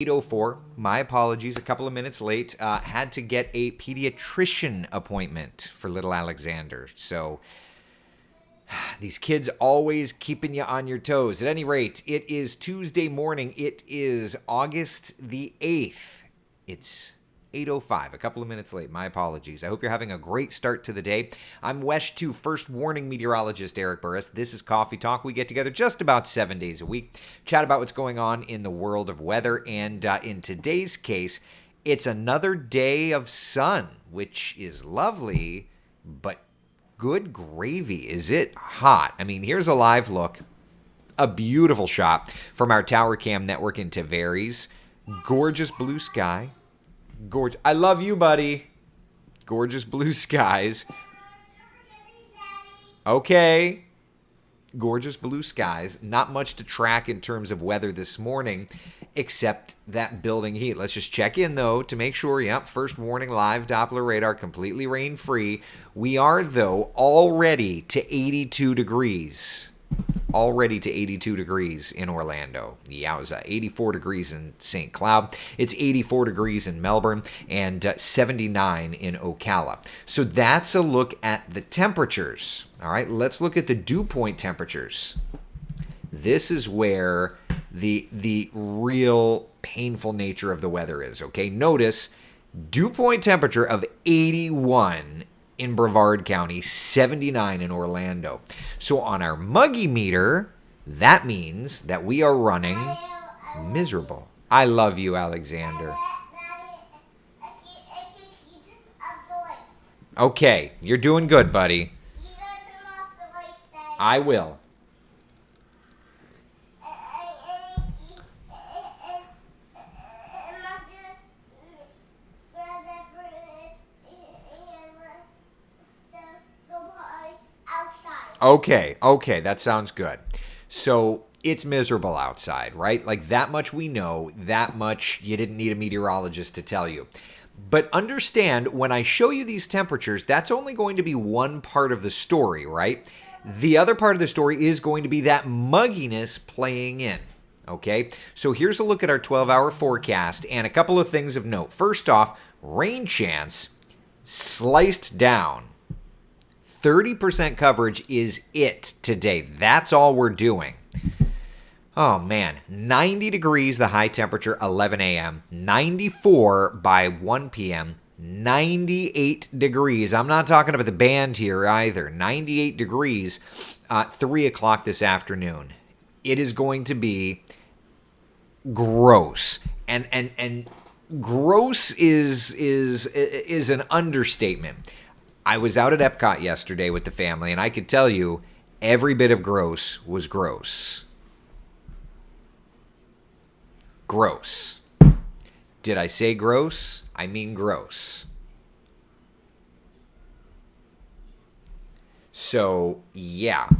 8:04. My apologies, a couple of minutes late. Had to get a pediatrician appointment for little Alexander. So these kids always keeping you on your toes. At any rate, it is Tuesday morning. It is August the 8th. It's 8:05, a couple of minutes late. My apologies. I hope you're having a great start to the day. I'm WESH 2 First Warning meteorologist Eric Burris. This is Coffee Talk. We get together just about 7 days a week, chat about what's going on in the world of weather, and in today's case, it's another day of sun, which is lovely, but good gravy. Is it hot? I mean, here's a live look. A beautiful shot from our Tower Cam network in Tavares. Gorgeous blue sky. Gorgeous. I love you, buddy. Gorgeous blue skies. Okay. Gorgeous blue skies. Not much to track in terms of weather this morning, except that building heat. Let's just check in, though, to make sure. Yep, first warning, live Doppler radar, completely rain-free. We are, though, already to 82 degrees. Already to 82 degrees in Orlando. Yowza. 84 degrees in St. Cloud. It's 84 degrees in Melbourne and 79 in Ocala. So that's a look at the temperatures. All right, let's look at the dew point temperatures. This is where the real painful nature of the weather is, okay? Notice dew point temperature of 81 in Brevard County, 79 in Orlando. So on our muggy meter, that means that we are running miserable. I love you, Alexander. Okay, you're doing good, buddy. I will. Okay, that sounds good. So it's miserable outside, right? Like that much we know, that much you didn't need a meteorologist to tell you. But understand, when I show you these temperatures, that's only going to be one part of the story, right? The other part of the story is going to be that mugginess playing in, okay? So here's a look at our 12-hour forecast and a couple of things of note. First off, rain chance sliced down. 30% coverage is it today. That's all we're doing. Oh, man. 90 degrees, the high temperature, 11 a.m. 94 by 1 p.m. 98 degrees. I'm not talking about the band here either. 98 degrees, 3 o'clock this afternoon. It is going to be gross. And gross is an understatement. I was out at Epcot yesterday with the family, and I could tell you every bit of gross was gross. Gross. Did I say gross? I mean gross. So, yeah.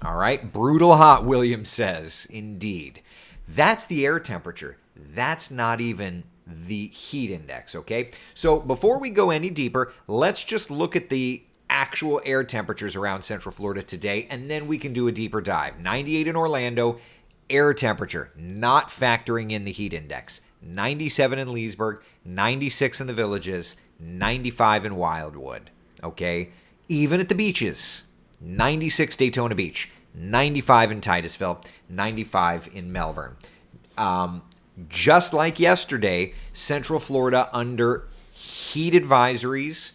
All right. Brutal hot, William says. Indeed. That's the air temperature. That's not even the heat index, okay? So before we go any deeper, let's just look at the actual air temperatures around Central Florida today, and then we can do a deeper dive. 98 in Orlando, air temperature, not factoring in the heat index. 97 in Leesburg, 96 in the Villages, 95 in Wildwood, okay? Even at the beaches, 96 Daytona Beach, 95 in Titusville, 95 in Melbourne. Just like yesterday, Central Florida under heat advisories,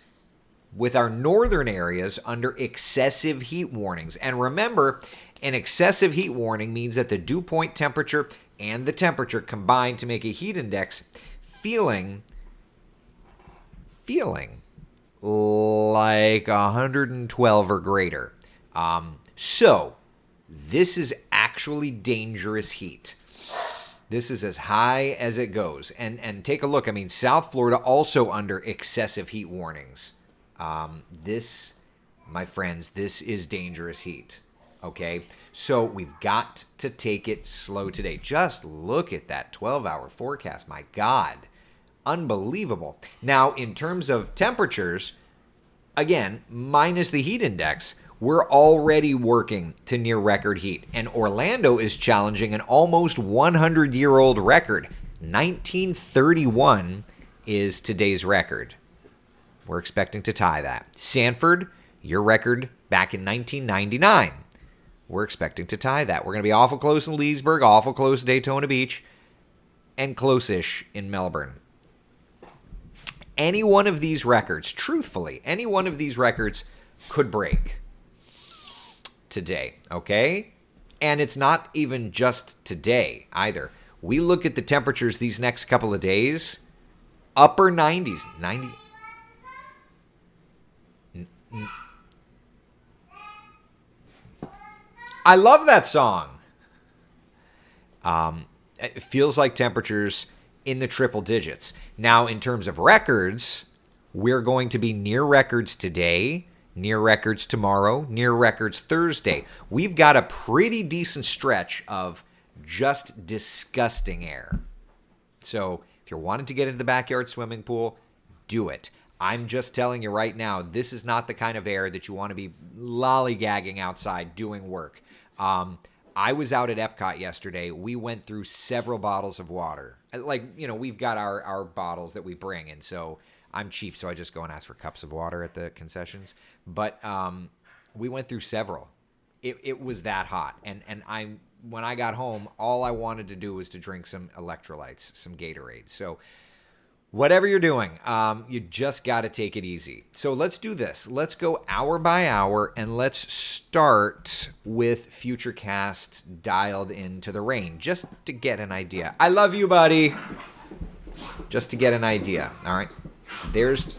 with our northern areas under excessive heat warnings. And remember, an excessive heat warning means that the dew point temperature and the temperature combine to make a heat index feeling like 112 or greater. So this is actually dangerous heat. This is as high as it goes. And take a look. I mean, South Florida also under excessive heat warnings. This, my friends, this is dangerous heat. Okay? So we've got to take it slow today. Just look at that 12-hour forecast. My God. Unbelievable. Now, in terms of temperatures, again, minus the heat index, we're already working to near record heat. And Orlando is challenging an almost 100-year-old record. 1931 is today's record. We're expecting to tie that. Sanford, your record back in 1999. We're expecting to tie that. We're going to be awful close in Leesburg, awful close in Daytona Beach, and close-ish in Melbourne. Any one of these records, truthfully, any one of these records could break today, okay? And it's not even just today either. We look at the temperatures these next couple of days, upper 90s, 90. I love that song. It feels like temperatures in the triple digits. Now, in terms of records, we're going to be near records today, near records tomorrow, near records Thursday. We've got a pretty decent stretch of just disgusting air. So if you're wanting to get into the backyard swimming pool, do it. I'm just telling you right now, this is not the kind of air that you want to be lollygagging outside doing work. I was out at Epcot yesterday. We went through several bottles of water. Like, you know, we've got our bottles that we bring, and so I'm cheap, so I just go and ask for cups of water at the concessions. But we went through several. It was that hot, and when I got home, all I wanted to do was to drink some electrolytes, some Gatorade. So whatever you're doing, you just got to take it easy. So let's do this. Let's go hour by hour, and let's start with Futurecast dialed into the rain, just to get an idea. I love you, buddy. Just to get an idea. All right. There's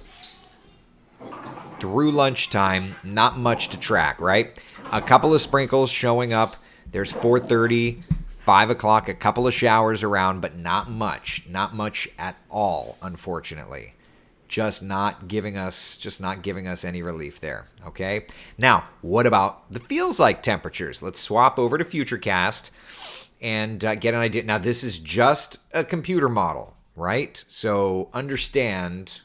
through lunchtime, not much to track, right? A couple of sprinkles showing up. There's 4:30. 5 o'clock, a couple of showers around, but not much at all, unfortunately. Just not giving us any relief there, okay? Now, what about the feels like temperatures? Let's swap over to Futurecast and get an idea. Now, this is just a computer model, right? So understand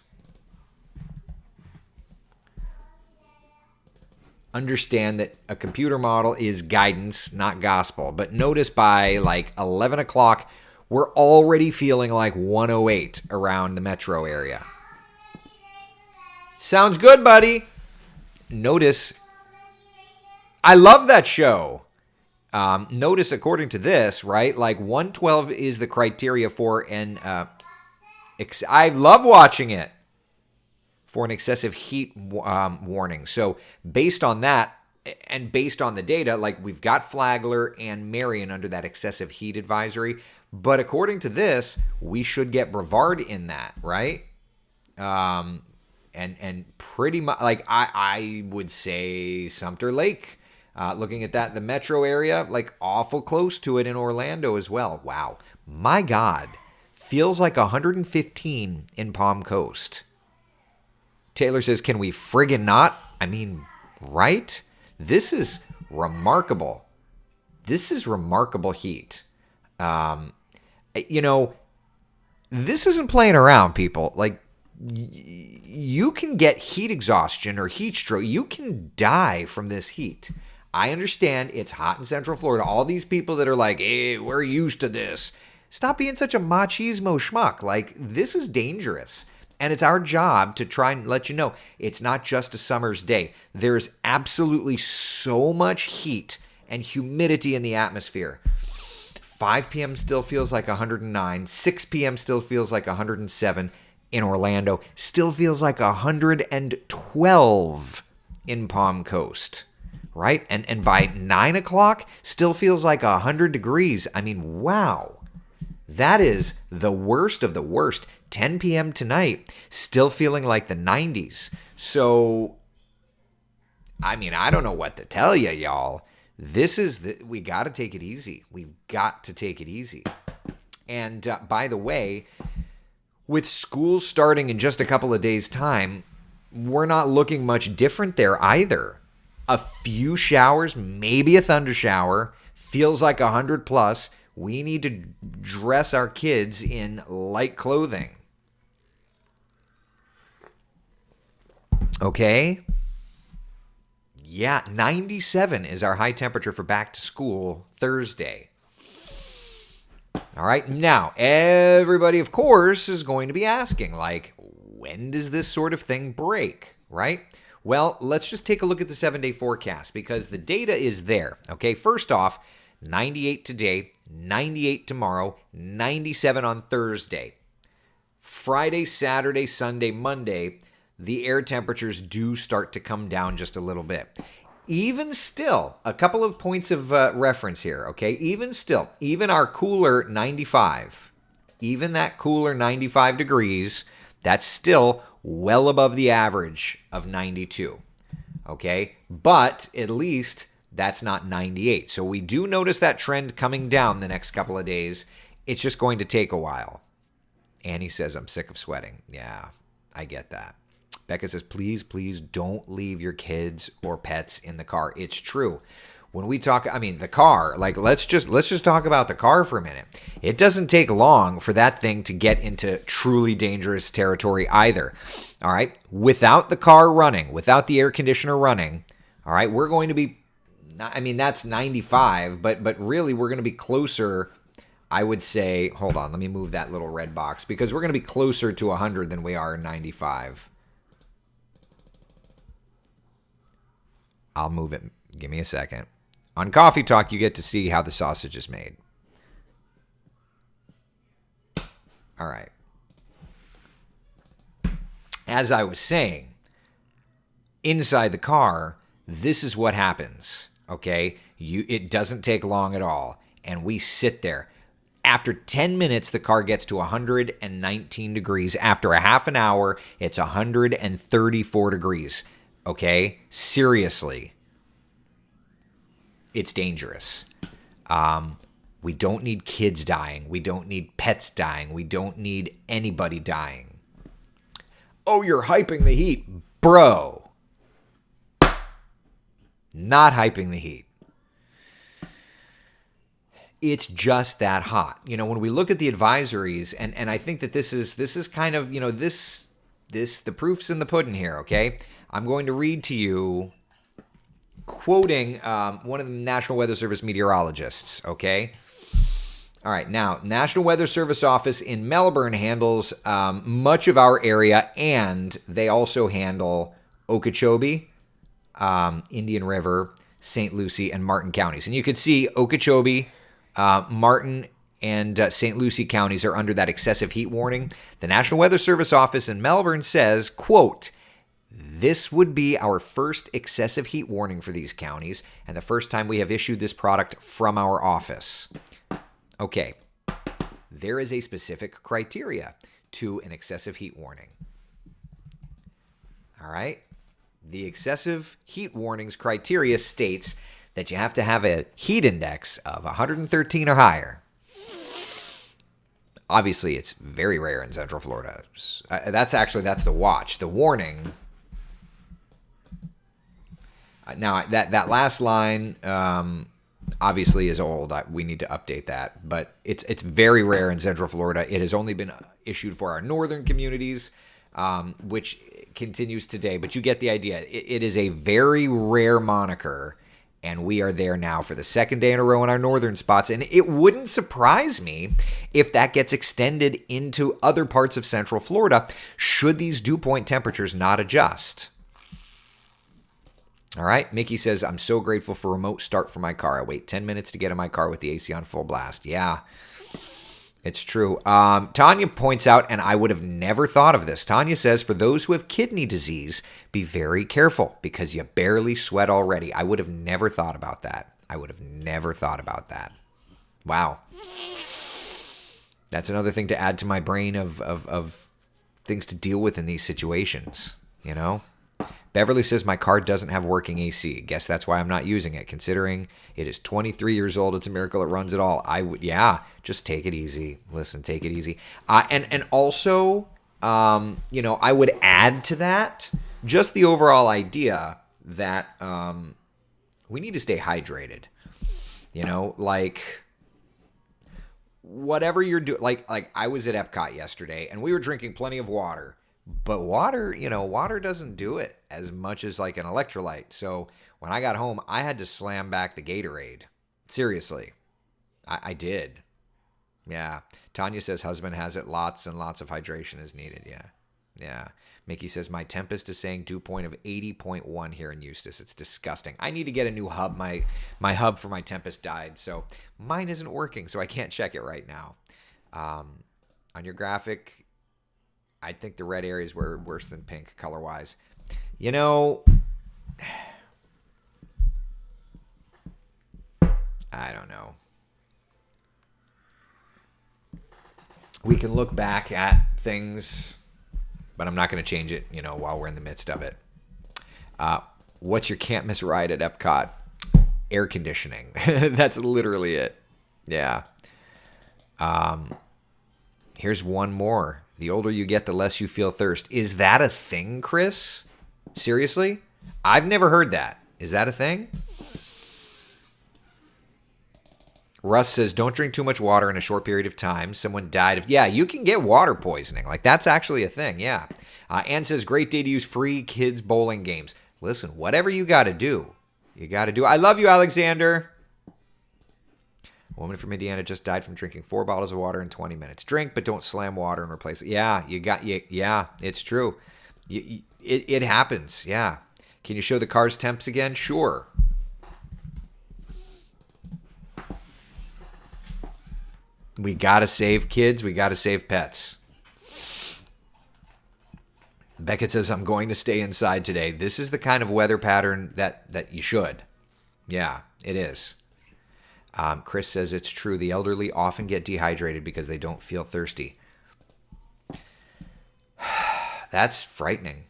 that a computer model is guidance, not gospel. But notice by like 11 o'clock, we're already feeling like 108 around the metro area. Sounds good, buddy. Notice, I love that show. Notice, according to this, right, like 112 is the criteria for an, I love watching it, for an excessive heat warning. So based on that, and based on the data, like we've got Flagler and Marion under that excessive heat advisory. But according to this, we should get Brevard in that, right? And pretty much, like I would say Sumter Lake. Looking at that, the metro area, like awful close to it in Orlando as well. Wow. My God. Feels like 115 in Palm Coast. Taylor says, can we friggin' not? I mean, right? This is remarkable. This is remarkable heat. You know, this isn't playing around, people. Like, you can get heat exhaustion or heat stroke. You can die from this heat. I understand it's hot in Central Florida. All these people that are like, hey, we're used to this. Stop being such a machismo schmuck. Like, this is dangerous. And it's our job to try and let you know it's not just a summer's day. There's absolutely so much heat and humidity in the atmosphere. 5 p.m. still feels like 109. 6 p.m. still feels like 107 in Orlando. Still feels like 112 in Palm Coast, right? And by 9 o'clock, still feels like 100 degrees. I mean, wow. That is the worst of the worst. 10 p.m. tonight, still feeling like the 90s. So, I mean, I don't know what to tell you, y'all. We got to take it easy. We've got to take it easy. And by the way, with school starting in just a couple of days' time, we're not looking much different there either. A few showers, maybe a thunder shower, feels like 100 plus. We need to dress our kids in light clothing. Okay? Yeah, 97 is our high temperature for back to school Thursday. All right. Now, everybody, of course, is going to be asking, like, when does this sort of thing break, right? Well, let's just take a look at the 7-day forecast because the data is there. Okay. First off, 98 today, 98 tomorrow, 97 on Thursday. Friday, Saturday, Sunday, Monday, the air temperatures do start to come down just a little bit. Even still, a couple of points of reference here, okay? Even still, even our cooler 95, even that cooler 95 degrees, that's still well above the average of 92, okay? But at least that's not 98. So we do notice that trend coming down the next couple of days. It's just going to take a while. Annie says, I'm sick of sweating. Yeah, I get that. Becca says, please, please don't leave your kids or pets in the car. It's true. When we talk, I mean, the car, like, let's just talk about the car for a minute. It doesn't take long for that thing to get into truly dangerous territory either. All right. Without the car running, without the air conditioner running, all right, we're going to be, I mean, that's 95, but really we're going to be closer. I would say, hold on, let me move that little red box because we're going to be closer to 100 than we are 95. I'll move it. Give me a second. On Coffee Talk, you get to see how the sausage is made. All right. As I was saying, inside the car, this is what happens, okay? It doesn't take long at all, and we sit there. After 10 minutes, the car gets to 119 degrees. After a half an hour, it's 134 degrees. Okay? Seriously. It's dangerous. We don't need kids dying. We don't need pets dying. We don't need anybody dying. Oh, you're hyping the heat. Bro. Not hyping the heat. It's just that hot. You know, when we look at the advisories, and I think that this is kind of, you know, the proof's in the pudding here, okay? I'm going to read to you quoting one of the National Weather Service meteorologists, okay? All right, now, National Weather Service office in Melbourne handles much of our area, and they also handle Okeechobee, Indian River, St. Lucie, and Martin counties. And you can see Okeechobee, Martin, and St. Lucie counties are under that excessive heat warning. The National Weather Service office in Melbourne says, quote, this would be our first excessive heat warning for these counties and the first time we have issued this product from our office. Okay, there is a specific criteria to an excessive heat warning. All right, the excessive heat warnings criteria states that you have to have a heat index of 113 or higher. Obviously, it's very rare in Central Florida. That's the watch. The warning. Now, that last line obviously is old. We need to update that. But it's very rare in Central Florida. It has only been issued for our northern communities, which continues today. But you get the idea. It is a very rare moniker. And we are there now for the second day in a row in our northern spots. And it wouldn't surprise me if that gets extended into other parts of Central Florida should these dew point temperatures not adjust. All right. Mickey says, I'm so grateful for remote start for my car. I wait 10 minutes to get in my car with the AC on full blast. Yeah, it's true. Tanya points out, and I would have never thought of this. Tanya says, for those who have kidney disease, be very careful because you barely sweat already. I would have never thought about that. Wow. That's another thing to add to my brain of things to deal with in these situations, you know? Beverly says, my car doesn't have working AC. Guess that's why I'm not using it. Considering it is 23 years old, it's a miracle it runs at all. Just take it easy. Listen, take it easy. And also, I would add to that just the overall idea that we need to stay hydrated. You know, like whatever you're doing. Like I was at Epcot yesterday, and we were drinking plenty of water. But water doesn't do it as much as like an electrolyte. So when I got home, I had to slam back the Gatorade. Seriously. I did. Yeah. Tanya says husband has it. Lots and lots of hydration is needed. Yeah. Yeah. Mickey says my Tempest is saying dew point of 80.1 here in Eustis. It's disgusting. I need to get a new hub. My hub for my Tempest died, so mine isn't working, so I can't check it right now. On your graphic, I think the red areas were worse than pink color-wise. You know, I don't know. We can look back at things, but I'm not going to change it, while we're in the midst of it. What's your can't miss ride at Epcot? Air conditioning. That's literally it. Yeah. Here's one more. The older you get, the less you feel thirst. Is that a thing, Chris? Seriously? I've never heard that. Is that a thing? Russ says, don't drink too much water in a short period of time. Someone died of... Yeah, you can get water poisoning. Like, that's actually a thing, yeah. Ann says, great day to use free kids bowling games. Listen, whatever you got to do, you got to do. I love you, Alexander. A woman from Indiana just died from drinking 4 bottles of water in 20 minutes. Drink, but don't slam water and replace it. Yeah, yeah, it's true. It happens, yeah. Can you show the car's temps again? Sure. We got to save kids. We got to save pets. Beckett says, I'm going to stay inside today. This is the kind of weather pattern that you should. Yeah, it is. Chris says, it's true. The elderly often get dehydrated because they don't feel thirsty. That's frightening.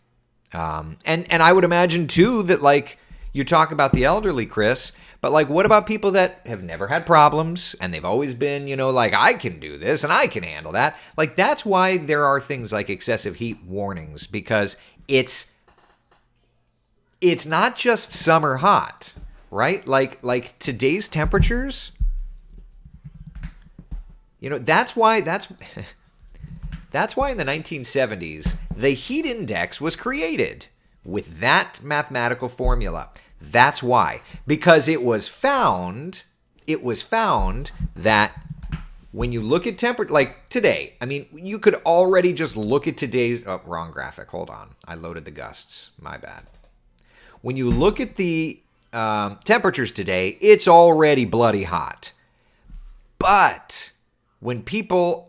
And I would imagine, too, that, like, you talk about the elderly, Chris, but, like, what about people that have never had problems and they've always been, like, I can do this and I can handle that? Like, that's why there are things like excessive heat warnings, because it's not just summer hot, right? Like today's temperatures, that's why in the 1970s, the heat index was created with that mathematical formula. That's why. Because it was found that when you look at temperature, like today, I mean, you could already just look at today's, wrong graphic. Hold on. I loaded the gusts. My bad. When you look at the temperatures today, it's already bloody hot. But when people,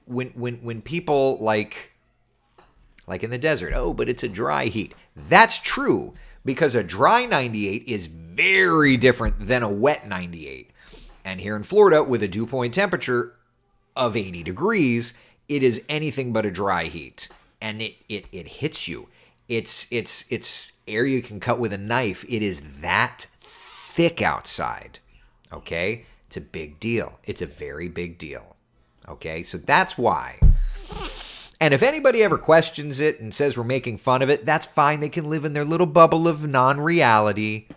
when people like in the desert, but it's a dry heat. That's true, because a dry 98 is very different than a wet 98. And here in Florida, with a dew point temperature of 80 degrees, it is anything but a dry heat. And it hits you. It's air you can cut with a knife. It is that thick outside. Okay? It's a big deal. It's a very big deal. Okay? So that's why. And if anybody ever questions it and says we're making fun of it, that's fine. They can live in their little bubble of non-reality.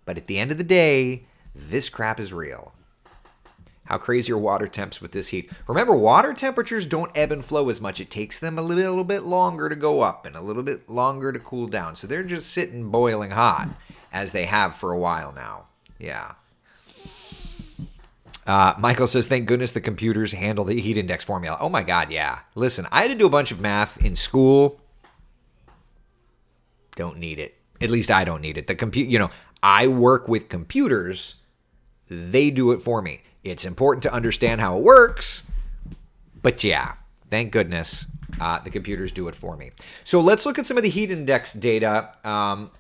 But at the end of the day, this crap is real. How crazy are water temps with this heat? Remember, water temperatures don't ebb and flow as much. It takes them a little bit longer to go up and a little bit longer to cool down. So they're just sitting boiling hot, as they have for a while now. Yeah. Michael says, thank goodness the computers handle the heat index formula. Oh my God, yeah. Listen, I had to do a bunch of math in school. Don't need it. At least I don't need it. I work with computers. They do it for me. It's important to understand how it works. But yeah, thank goodness the computers do it for me. So let's look at some of the heat index data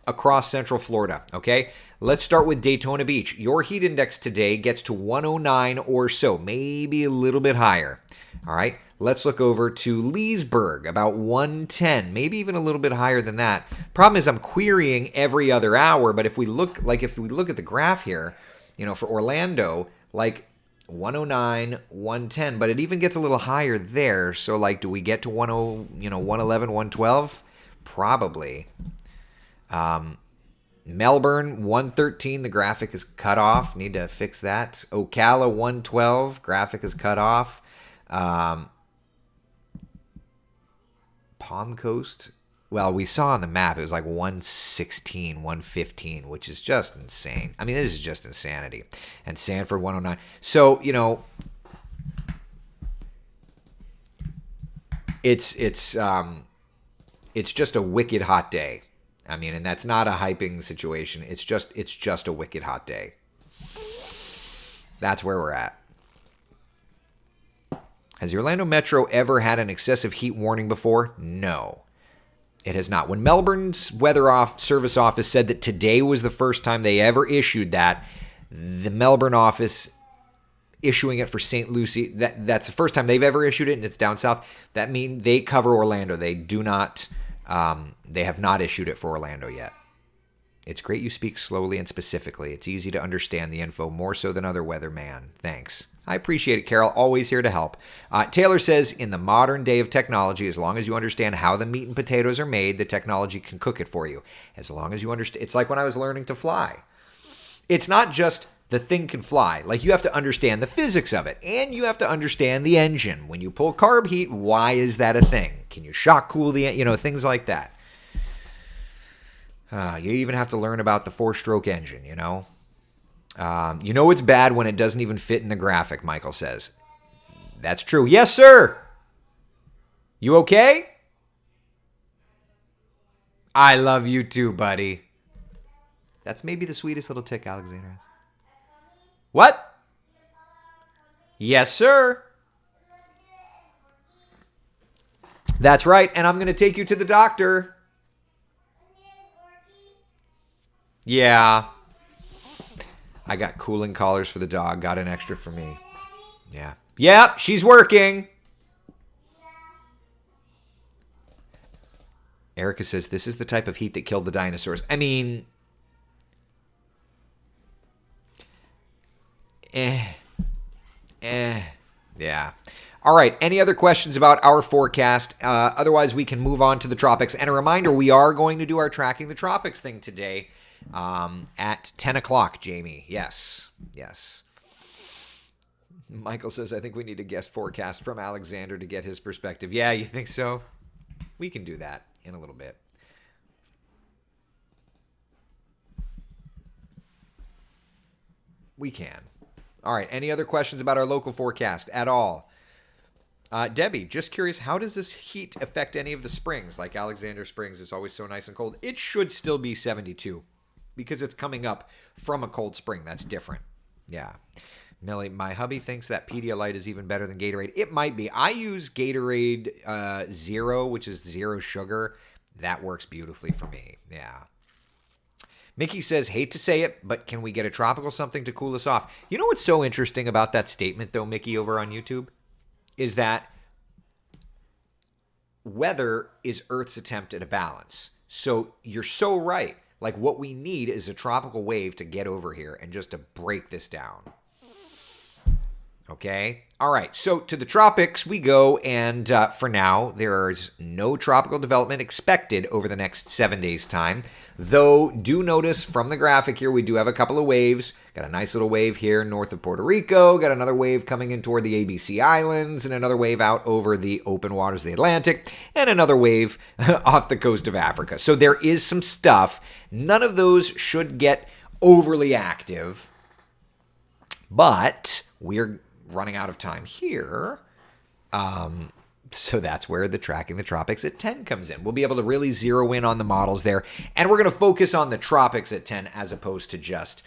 across Central Florida, okay? Let's start with Daytona Beach. Your heat index today gets to 109 or so, maybe a little bit higher. All right, let's look over to Leesburg, about 110, maybe even a little bit higher than that. Problem is I'm querying every other hour, but if we look at the graph here, for Orlando, like 109, 110, but it even gets a little higher there. So like, do we get to 111, 112? Probably. Melbourne, 113, the graphic is cut off. Need to fix that. Ocala, 112, graphic is cut off. Palm Coast, well, we saw on the map, it was like 116, 115, which is just insane. I mean, this is just insanity. And Sanford, 109. So, It's just a wicked hot day. I mean, and that's not a hyping situation. It's just a wicked hot day. That's where we're at. Has the Orlando Metro ever had an excessive heat warning before? No, it has not. When Melbourne's service office said that today was the first time they ever issued that, the Melbourne office issuing it for St. Lucie, that's the first time they've ever issued it, and it's down south. That means they cover Orlando. They do not, they have not issued it for Orlando yet. It's great you speak slowly and specifically. It's easy to understand the info more so than other weatherman. Thanks. I appreciate it, Carol. Always here to help. Taylor says, in the modern day of technology, as long as you understand how the meat and potatoes are made, the technology can cook it for you. As long as you understand. It's like when I was learning to fly. It's not just the thing can fly. Like, you have to understand the physics of it, and you have to understand the engine. When you pull carb heat, why is that a thing? Can you shock cool the, things like that. You even have to learn about the 4-stroke engine, it's bad when it doesn't even fit in the graphic, Michael says. That's true. Yes, sir. You okay? I love you too, buddy. That's maybe the sweetest little tick Alexander has. What? Yes, sir. That's right, and I'm going to take you to the doctor. Yeah. I got cooling collars for the dog. Got an extra for me. Yeah. Yep, she's working. Erica says, this is the type of heat that killed the dinosaurs. I mean, yeah. All right. Any other questions about our forecast? Otherwise, we can move on to the tropics. And a reminder, we are going to do our Tracking the Tropics thing today at 10 o'clock, Jamie. Yes. Michael says, I think we need a guest forecast from Alexander to get his perspective. Yeah, you think so? We can do that in a little bit. We can. All right. Any other questions about our local forecast at all? Debbie, just curious, how does this heat affect any of the springs? Like Alexander Springs is always so nice and cold. It should still be 72 because it's coming up from a cold spring. That's different. Yeah. Millie, my hubby thinks that Pedialyte is even better than Gatorade. It might be. I use Gatorade Zero, which is zero sugar. That works beautifully for me. Yeah. Mickey says, hate to say it, but can we get a tropical something to cool us off? You know what's so interesting about that statement, though, Mickey, over on YouTube? Is that weather is Earth's attempt at a balance. So you're so right. Like, what we need is a tropical wave to get over here and just to break this down. Okay? All right. So to the tropics we go, and for now, there's no tropical development expected over the next 7 days' time. Though, do notice from the graphic here, we do have a couple of waves. Got a nice little wave here north of Puerto Rico. Got another wave coming in toward the ABC Islands, and another wave out over the open waters of the Atlantic, and another wave off the coast of Africa. So there is some stuff. None of those should get overly active, but we're running out of time here. So that's where the Tracking the Tropics at 10 comes in. We'll be able to really zero in on the models there. And we're going to focus on the tropics at 10 as opposed to just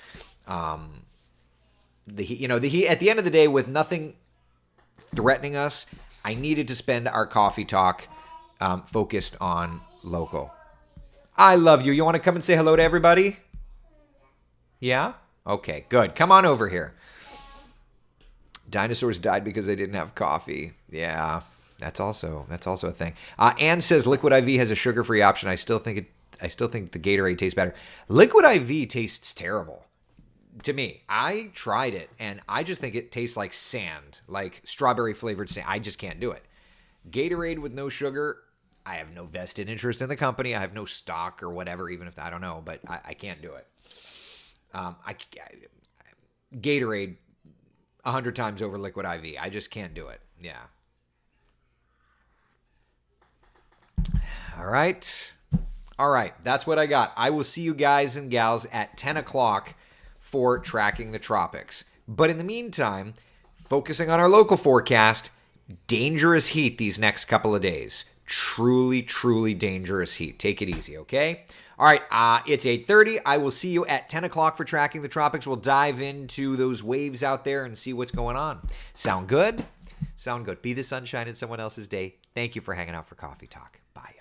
the heat. At the end of the day, with nothing threatening us, I needed to spend our coffee talk focused on local. I love you. You want to come and say hello to everybody? Yeah? Okay, good. Come on over here. Dinosaurs died because they didn't have coffee. Yeah, that's also a thing. Ann says Liquid IV has a sugar-free option. I still think the Gatorade tastes better. Liquid IV tastes terrible to me. I tried it, and I just think it tastes like sand, like strawberry-flavored sand. I just can't do it. Gatorade with no sugar, I have no vested interest in the company. I have no stock or whatever, even if I don't know, but I can't do it. Gatorade 100 times over Liquid IV. I just can't do it. Yeah. All right. That's what I got. I will see you guys and gals at 10 o'clock for Tracking the Tropics. But in the meantime, focusing on our local forecast, dangerous heat these next couple of days. Truly, truly dangerous heat. Take it easy, okay? All right, it's 8:30. I will see you at 10 o'clock for Tracking the Tropics. We'll dive into those waves out there and see what's going on. Sound good? Sound good. Be the sunshine in someone else's day. Thank you for hanging out for Coffee Talk. Bye.